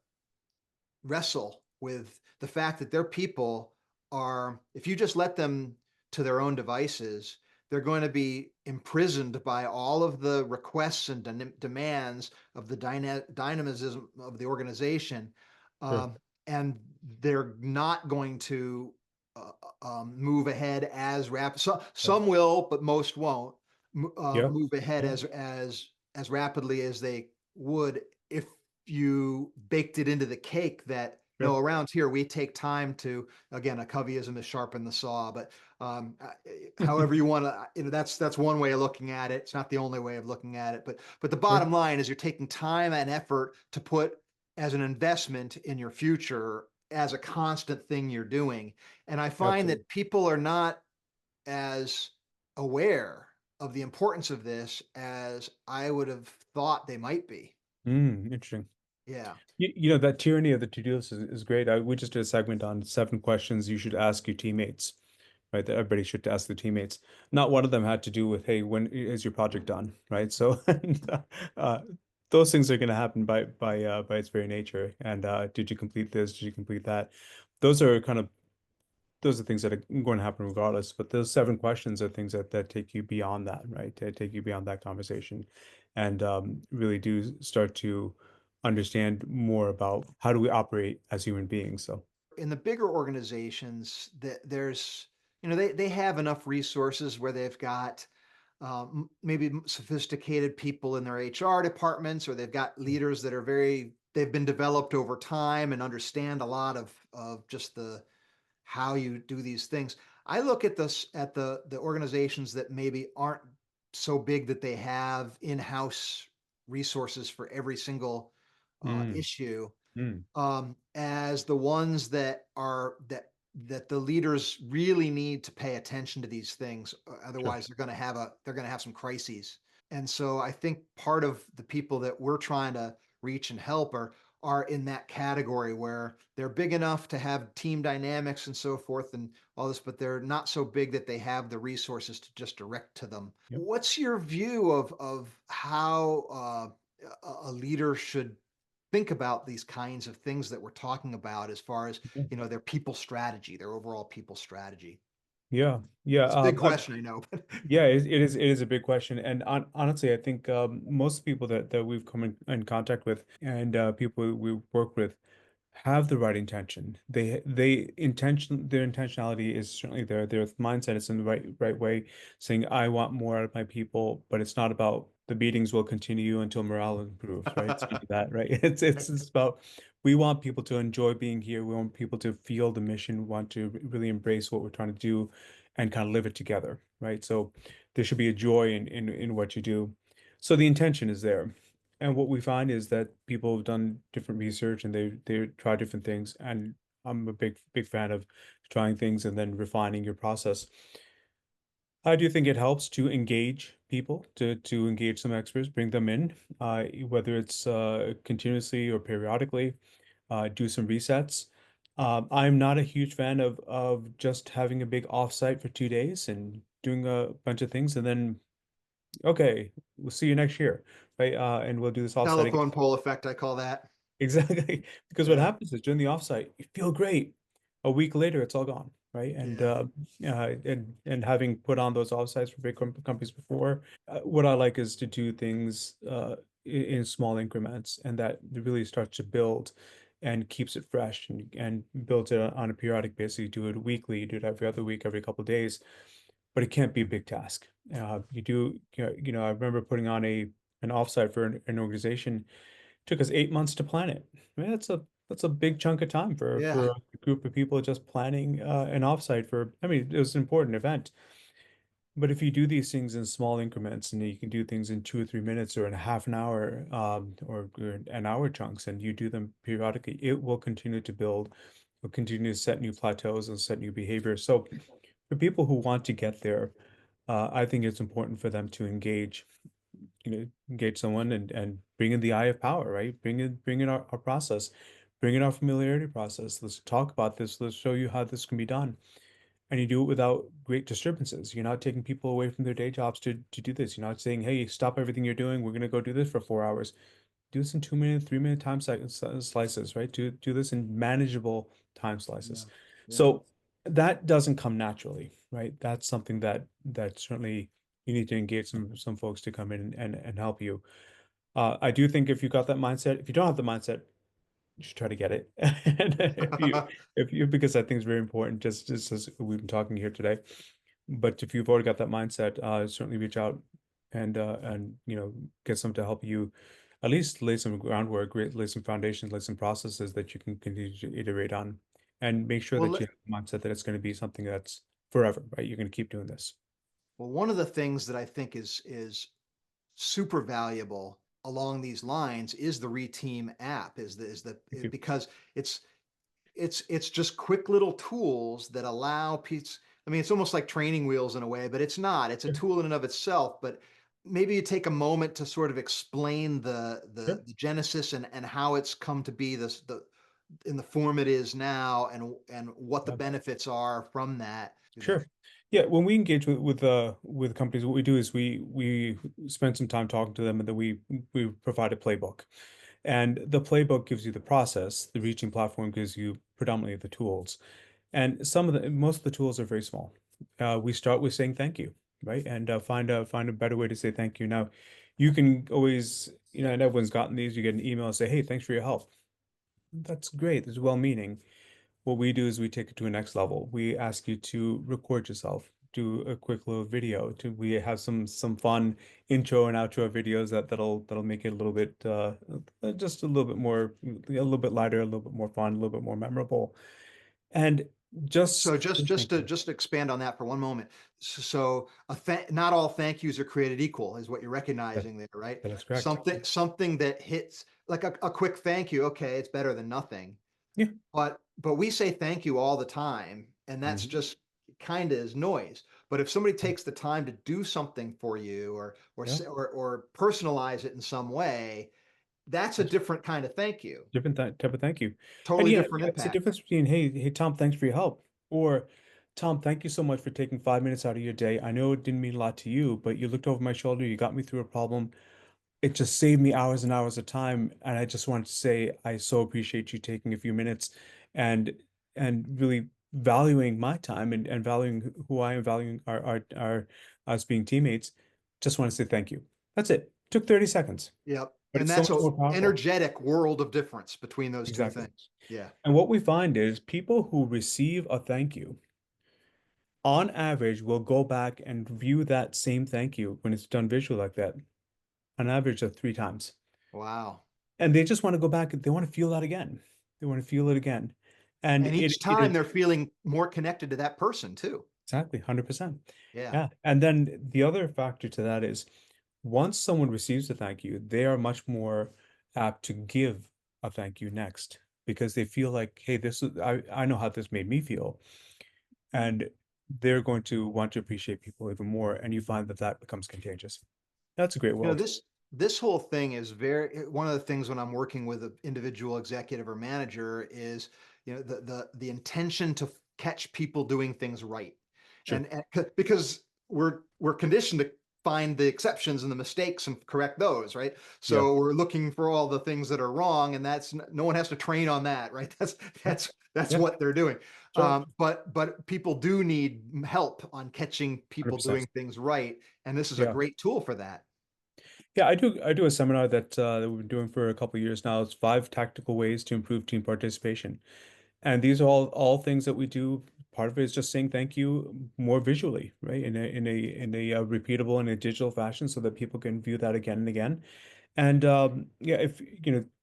wrestle with the fact that their people are, if you just let them to their own devices, they're going to be imprisoned by all of the requests and demands of the dynamism of the organization. Sure. Um, and they're not going to move ahead as rapid. So, Right. some will, but most won't Yep. move ahead Yeah. as rapidly as they would if you baked it into the cake that no, Sure. around here we take time to, again, a Coveyism is sharpen the saw, but however you want to, that's one way of looking at it. It's not the only way of looking at it, but the Sure. bottom line is you're taking time and effort to put as an investment in your future as a constant thing you're doing. And I find Absolutely. that people are not as aware of the importance of this as I would have thought they might be. Interesting. Yeah. That tyranny of the to-do list is great. We just did a segment on 7 questions you should ask your teammates, right? That everybody should ask their teammates. Not one of them had to do with, hey, when is your project done, right? So, and, uh, those things are going to happen by its very nature. And did you complete this? Did you complete that? Those are kind of those are things that are going to happen regardless. But those 7 questions are things that take you beyond that, right? They take you beyond that conversation, and really do start to understand more about how do we operate as human beings. So, In the bigger organizations, that there's, they have enough resources where they've got maybe sophisticated people in their HR departments, or they've got leaders that are they've been developed over time and understand a lot of just the how you do these things. I look at this at the organizations that maybe aren't so big that they have in-house resources for every single mm, issue, mm, as the ones that the leaders really need to pay attention to these things. sure. Otherwise, they're going to have some crises. And so I think part of the people that we're trying to reach and help are in that category where they're big enough to have team dynamics and so forth and all this, but they're not so big that they have the resources to just direct to them. Yep. What's your view of how a leader should think about these kinds of things that we're talking about as far as, Yeah. their people strategy, their overall people strategy? Yeah. Yeah. It's a big question, I know, but Yeah, it is a big question, and honestly, I think most people that we've come in contact with and people we work with have the right intention. Their intentionality is certainly there. Their mindset is in the right way, saying I want more out of my people, but it's not about the meetings will continue until morale improves, right? It's not that, right? It's about we want people to enjoy being here. We want people to feel the mission. We want to really embrace what we're trying to do and kind of live it together, right? So there should be a joy in what you do. So the intention is there. And what we find is that people have done different research and they try different things. And I'm a big fan of trying things and then refining your process. I do think it helps to engage people, to engage some experts, bring them in, whether it's continuously or periodically, do some resets. I'm not a huge fan of just having a big offsite for 2 days and doing a bunch of things and then okay, we'll see you next year, right? And we'll do this offsite again. telephone pole effect, I call that. Exactly. Because what Yeah. happens is during the offsite, you feel great. A week later, it's all gone. right? Yeah. And having put on those offsites for big companies before, what I like is to do things in small increments, and that really starts to build and keeps it fresh and builds it on a periodic basis. You do it weekly, you do it every other week, every couple of days, but it can't be a big task. You do, I remember putting on an offsite for an organization. Took us 8 months to plan it. I mean, that's a big chunk of time Yeah. for a group of people just planning an offsite for. I mean, it was an important event, but if you do these things in small increments and you can do things in 2 or 3 minutes or in a half an hour or an hour chunks, and you do them periodically, it will continue to build, will continue to set new plateaus and set new behaviors. So for people who want to get there, I think it's important for them to engage someone and bring in the eye of power, right? Bring in our process, bring in our familiarity process. Let's talk about this. Let's show you how this can be done. And you do it without great disturbances. You're not taking people away from their day jobs to do this. You're not saying, hey, stop everything you're doing. We're going to go do this for 4 hours. Do this in 2 minute, 3 minute time slices, right? Do this in manageable time Yeah. slices. Yeah. So that doesn't come naturally, right? That's something that certainly you need to engage some folks to come in and help you. I do think if you got that mindset, if you don't have the mindset, you should try to get it. And if you because I think it's very important, just as we've been talking here today. But if you've already got that mindset, certainly reach out and get someone to help you at least lay some groundwork, lay some foundations, lay some processes that you can continue to iterate on, and make sure Well, that you have the mindset that it's going to be something that's forever, right? You're going to keep doing this. one of the things that I think is super valuable along these lines is the ReTeam app. Thank you. Because it's it's just quick little tools that allow people. I mean, it's almost like training wheels in a way, but it's not. It's a Sure. tool in and of itself. But maybe you take a moment to sort of explain Sure. the genesis and how it's come to be this the in the form it is now, and what the Yeah. benefits are from that. Vivek. Sure. Yeah, when we engage with companies, what we do is we spend some time talking to them, and then we provide a playbook. And the playbook gives you the process. The reaching platform gives you predominantly the tools. And most of the tools are very small. We start with saying thank you, right? And find a better way to say thank you. Now, you can always, and everyone's gotten these. You get an email and say, "Hey, thanks for your help." That's great. It's well-meaning. What we do is we take it to a next level. We ask you to record yourself, do a quick little video. We have some fun intro and outro videos that'll make it a little bit just a little bit more, a little bit lighter, a little bit more fun, a little bit more memorable. And So just just say just thank to you. just to expand on that for one moment. So not all thank yous are created equal, is what you're That, recognizing there, right? that is correct. Something that hits like a quick thank you. Okay, it's better than nothing. Yeah. But we say thank you all the time, and that's Mhm. just kind of is noise. But if somebody takes the time to do something for you, Yeah. or personalize it in some way, that's a different kind of thank you. Different type of thank you. And Totally yeah, different it's the impact. difference between, hey, Tom, thanks for your help. Or, Tom, thank you so much for taking 5 minutes out of your day. I know it didn't mean a lot to you, but you looked over my shoulder, you got me through a problem. It just saved me hours and hours of time. And I just wanted to say, I so appreciate you taking a few minutes and really valuing my time and valuing who I am, valuing our us being teammates. Just want to say thank you. That's it. Took 30 seconds, Yep. but And it's so that's much a more powerful. energetic world of difference between those two Exactly. things. Yeah. And what we find is people who receive a thank you, on average, will go back and view that same thank you when it's done visually like that, on average of 3 times. Wow. And they just want to go back and they want to feel that again. They want to feel it again. And And each it time is they're feeling more connected to that person too. exactly 100%. Yeah. Yeah. And then the other factor to that is once someone receives a thank you, they are much more apt to give a thank you next because they feel like, hey, I know how this made me feel. And they're going to want to appreciate people even more, and you find that that becomes contagious. That's a great You know, world. this whole thing is very one of the things when I'm working with an individual executive or manager is, the intention to catch people doing things right. Sure. Because we're conditioned to find the exceptions and the mistakes and correct those, right? Yeah. So we're looking for all the things that are wrong, and that's no one has to train on that, right? Yeah. That's Yeah. what they're doing. Sure. But people do need help on catching people 100%. doing things right, and this is a Yeah. great tool for that. Yeah, I do a seminar that we've been doing for a couple of years now. It's 5 tactical ways to improve team participation. And these are all things that we do. Part of it is just saying thank you more visually, right? In a repeatable and a digital fashion so that people can view that again and again. And yeah, if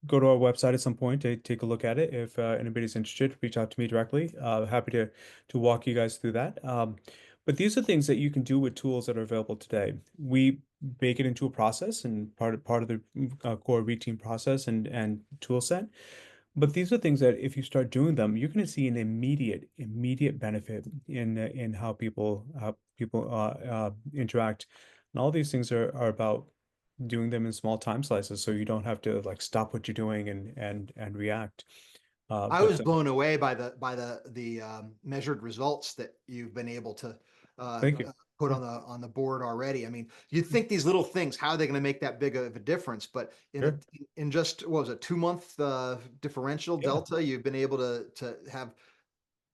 go to our website at some point to take a look at it. If anybody's interested, reach out to me directly. Happy to walk you guys through that. But these are things that you can do with tools that are available today. We make it into a process and part of the core ReTeam process and tool set. But these are things that if you start doing them, you're going to see an immediate benefit in how people interact. And all these things are about doing them in small time slices, so you don't have to like stop what you're doing and react. I was But blown away by the measured results that you've been able to thank you. put Yeah, on the board already. I mean, you'd think these little things, how are they going to make that big of a difference? But sure. in just what was it, 2 month differential Yeah, delta, you've been able to have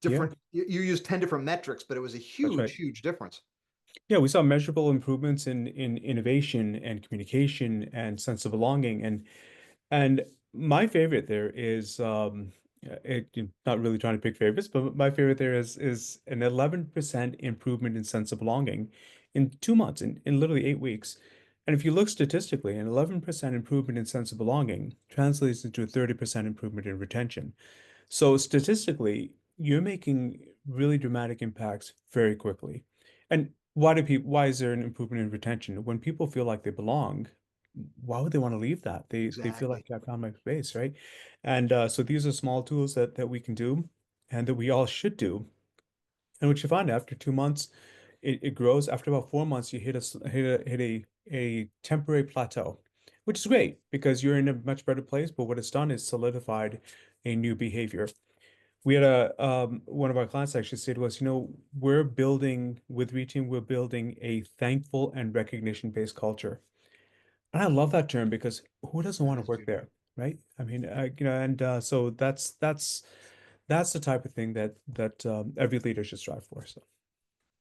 yeah, different. You used 10 different metrics, but it was a that's right. huge difference. Yeah, we saw measurable improvements in innovation and communication and sense of belonging. And my favorite there is not really trying to pick favorites, but my favorite there is an 11% improvement in sense of belonging in 2 months, in literally 8 weeks. And if you look statistically, an 11% improvement in sense of belonging translates into a 30% improvement in retention. So statistically, you're making really dramatic impacts very quickly. And why is there an improvement in retention? When people feel like they belong, why would they want to leave that? They feel Exactly. like I found my space, right? And so these are small tools that we can do and that we all should do. And what you find after 2 months, it grows. After about 4 months, you hit a temporary plateau, which is great because you're in a much better place. But what it's done is solidified a new behavior. We had a one of our clients actually say to us, we're building with ReTeam, we're building a thankful and recognition-based culture. And I love that term because who doesn't That want to is work beautiful. there, right? I mean, and so that's the type of thing that every leader should strive for. So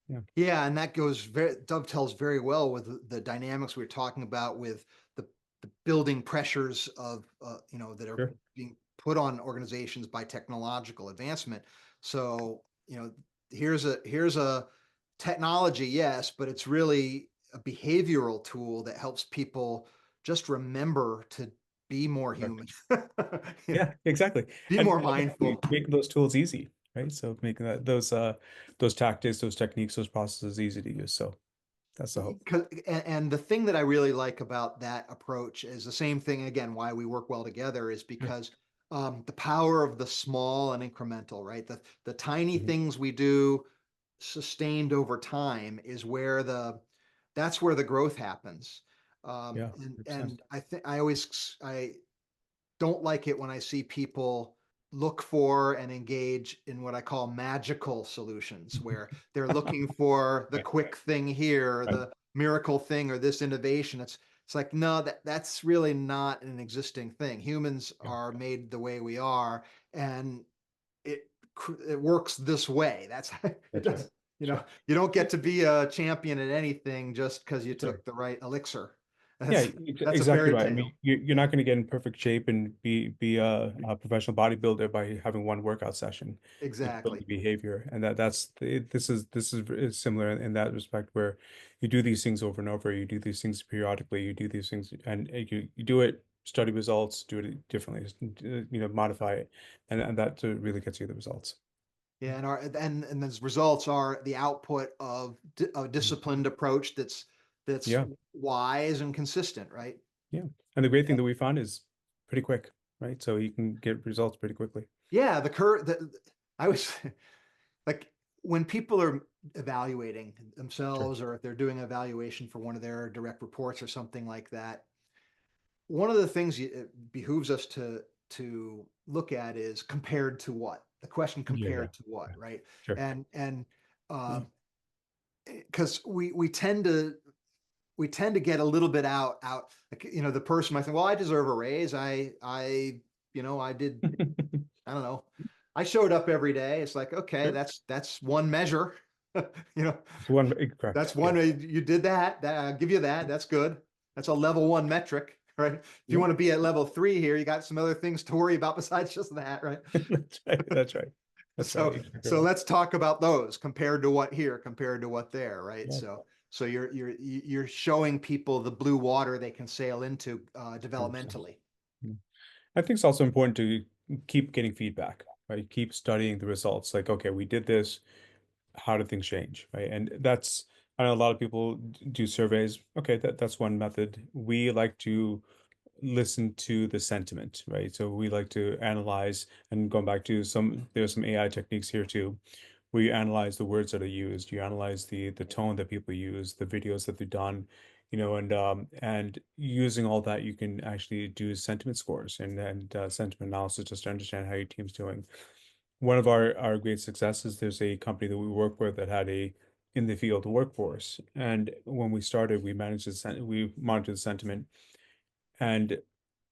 yeah, Yeah, and that goes very dovetails very well with the dynamics we were talking about with the, the building pressures of that are sure. being put on organizations by technological advancement. So, here's a technology, yes, but it's really a behavioral tool that helps people just remember to be more Correct. human, Yeah, exactly. be And more mindful. making those tools easy, right? So making those tactics, those techniques, those processes easy to use. So that's the hope. And the thing that I really like about that approach is the same thing again, why we work well together is Sure. because the power of the small and incremental, right? The tiny Mhm. things we do sustained over time is where that's where the growth happens. Yeah, And 100%. I don't like it when I see people look for and engage in what I call magical solutions, where they're looking for the Right, quick thing here, right. the miracle thing, or this innovation. It's like, no, that's really not an existing thing. Humans Yeah, are made the way we are, and it it works this way. That's it that's right. does. That's right. You don't get to be a champion at anything just because you That's right. took the right elixir. Yeah, That's a exactly fairy right. I tale. mean, you're not going to get in perfect shape and be a professional bodybuilder by having one workout session. You can build Exactly. the behavior, and this is similar in that respect, where you do these things over and over. You do these things periodically. You do these things, and you do it, study results, do it differently, modify it, and that really gets you the results. Yeah, and those results are the output of a Mhm. disciplined approach that's Yeah, wise and consistent, right? yeah. And the great thing that we found is pretty quick, right? So you can get results pretty quickly. Yeah, the curve I was like when people are evaluating Sure. themselves or if they're doing an evaluation for one of their direct reports or something like that, one of the things it behooves us to look at is compared to what? The question Yeah, yeah, compared to what, yeah. right? Sure. And because we tend to we tend to get a little bit out, like, the person might think, well, I deserve a raise. I did, I don't know. I showed up every day. It's like, okay, Sure. that's one measure. you know, It's one correct. that's Yeah. one way you did that. I'll give you that. That's good. That's a level one metric, right? If you Yeah. want to be at level three here, you got some other things to worry about besides just that, right? That's right. That's right. That's right. So Exactly so right. let's talk about those compared to what here, compared to what there, right? Yeah. So you're showing people the blue water they can sail into 100%. developmentally. Mm. I think it's also important to keep getting feedback, right? Keep studying the results. Like, okay, we did this. How do things change, right? And that's, I know a lot of people do surveys. Okay, that's one method. We like to listen to the sentiment, right? So we like to analyze, and going back to there's some AI techniques here too, where you analyze the words that are used, you analyze the tone that people use, the videos that they've done, and using all that, you can actually do sentiment scores and sentiment analysis just to understand how your team's doing. One of our great successes, there's a company that we work with that had a in the field workforce, and when we started, we monitored the sentiment, and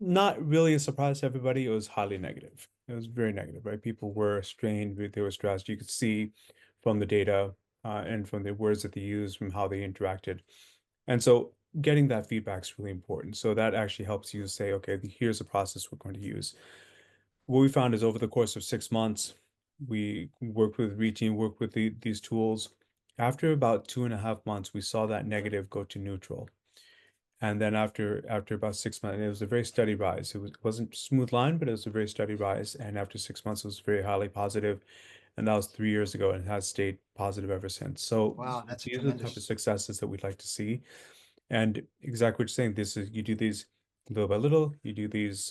not really a surprise to everybody, it was highly negative. It was very negative, right? People were strained, they were stressed. You could see from the data and from the words that they used, from how they interacted. And so getting that feedback is really important. So that actually helps you say, okay, here's the process we're going to use. What we found is over the course of 6 months, we worked with ReTeam, worked with these tools. After about 2.5 months, we saw that negative go to neutral. And then after about 6 months, and it was a very steady rise. It wasn't a smooth line, but it was a very steady rise. And after 6 months, it was very highly positive. And that was 3 years ago, and it has stayed positive ever since. So Wow, that's a these are the type of tremendous. successes that we'd like to see. And exactly what you're saying, this is you do these little by little, you do these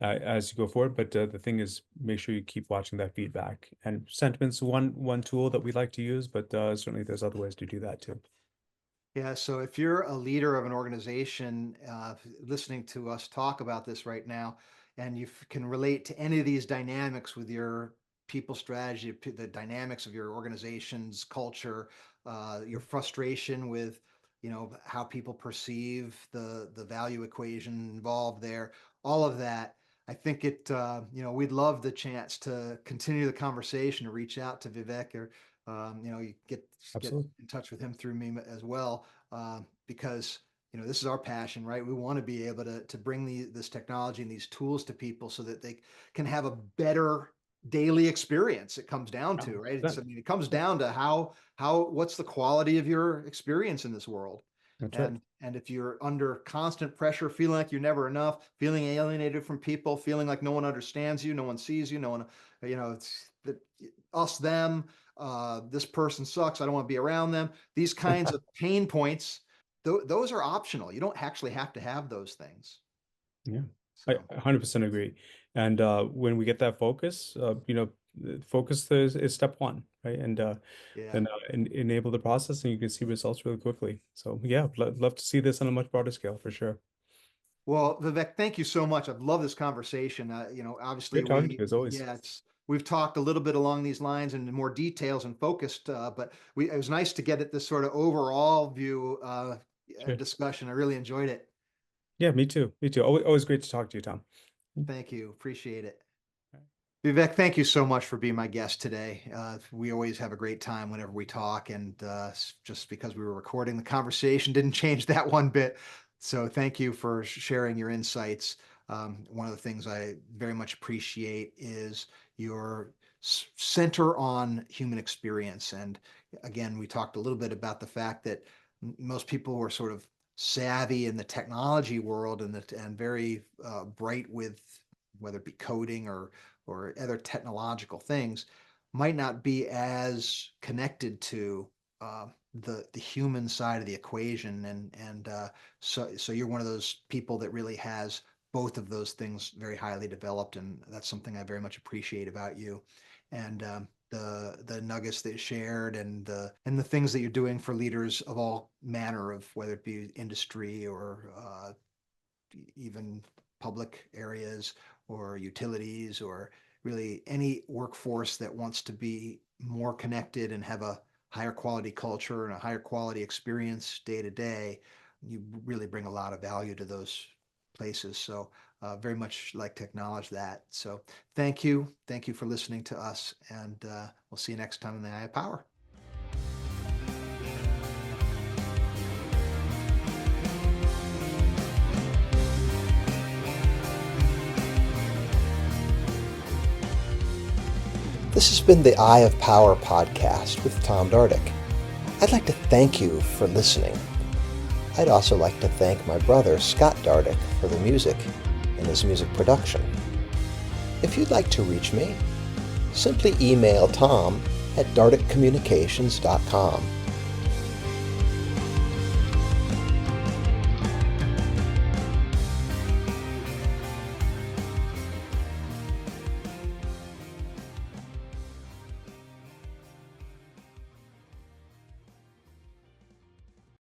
as you go forward. But the thing is, make sure you keep watching that feedback. And sentiment's one tool that we like to use, but certainly there's other ways to do that too. Yeah, so if you're a leader of an organization listening to us talk about this right now, and you can relate to any of these dynamics with your people strategy, the dynamics of your organization's culture, your frustration with, how people perceive the value equation involved there, all of that, I think we'd love the chance to continue the conversation, to reach out to Vivek, or you get Absolutely. in touch with him through me as well, because this is our passion, right? We want to be able to bring this technology and these tools to people so that they can have a better daily experience. It comes down to, right? I mean, it comes down to what's the quality of your experience in this world. That's right. And if you're under constant pressure, feeling like you're never enough, feeling alienated from people, feeling like no one understands you, no one sees you, no one, it's us, them, this person sucks, I don't want to be around them. These kinds of pain points, those are optional. You don't actually have to have those things. Yeah, I So 100% agree. And when we get that focus, focus is step one, right? And yeah. then enable the process, and you can see results really quickly. So yeah, love to see this on a much broader scale for sure. Well, Vivek, thank you so much. I've loved this conversation. Obviously Great talking to you as always. yeah, we've talked a little bit along these lines and in more details and focused, but it was nice to get at this sort of overall view Sure. discussion. I really enjoyed it. Yeah, me too. Me too. Always great to talk to you, Tom. Thank you. Appreciate it. Vivek, thank you so much for being my guest today. We always have a great time whenever we talk, and just because we were recording, the conversation didn't change that one bit. So thank you for sharing your insights. One of the things I very much appreciate is your center on human experience. And again, we talked a little bit about the fact that most people who are sort of savvy in the technology world and very bright with whether it be coding or other technological things might not be as connected to the human side of the equation, and so you're one of those people that really has both of those things very highly developed, and that's something I very much appreciate about you. And the nuggets that you shared, and the things that you're doing for leaders of all manner of, whether it be industry or even public areas or utilities, or really any workforce that wants to be more connected and have a higher quality culture and a higher quality experience day to day, you really bring a lot of value to those places. So very much like to acknowledge that. So thank you. Thank you for listening to us. And we'll see you next time in the Eye of Power. This has been the Eye of Power podcast with Tom Dardick. I'd like to thank you for listening. I'd also like to thank my brother, Scott Dardick, for the music and his music production. If you'd like to reach me, simply email Tom at dardickcommunications.com.